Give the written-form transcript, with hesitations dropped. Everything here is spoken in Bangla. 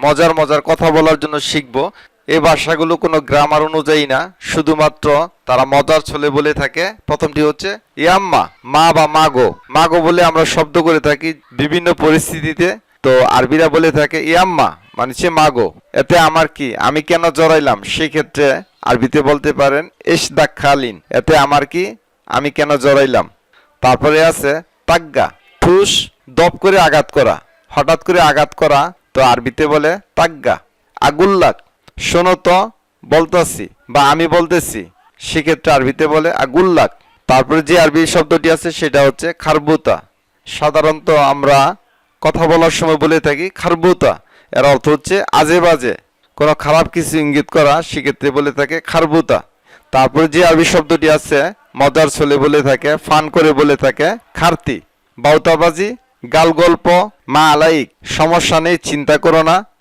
মজার মজার কথা বলার জন্য শিখবো। এই ভাষাগুলো কোনো গ্রামার অনুযায়ী না, শুধুমাত্র তারা মজার ছলে বলে থাকে। প্রথমটি হচ্ছে ইয়াম্মা, মা বা মাগো। মাগো বলে আমরা শব্দ করে থাকি বিভিন্ন পরিস্থিতিতে। তো আরবিরা বলে থাকে ইয়াম্মা মানে হচ্ছে মাগো। এতে আমার কি, আমি কেন জড়াইলাম, সেক্ষেত্রে আরবিতে বলতে পারেন এস দাক্ষালিন, এতে আমার কি, আমি কেন জড়াইলাম। তারপরে আছে তাগ্গা, ঠুস দপ করে আঘাত করা, হঠাৎ করে আঘাত করা, তো আরবিতে বলে তাগ্গা। আগুল্লাক, শোনো তো বলতাছি বা আমি বলতেছি, সেক্ষেত্রে আরবিতে বলে আগুল্লাক। তারপরে যে আরবি শব্দটি আছে সেটা হচ্ছে খারবুতা। সাধারণত আমরা কথা বলার সময় বলে থাকি খারবুতা, এর অর্থ হচ্ছে আজে বাজে, কোনো খারাপ কিছু ইঙ্গিত করা, সেক্ষেত্রে বলে থাকে খারবুতা। তারপরে যে আরবি শব্দটি আছে মজার ছলে বলে থাকে, ফান করে বলে থাকে খারতি। বাউতাবাজি, গাল গল্প, মা আলাইক, সমস্যা নেই চিন্তা করো না,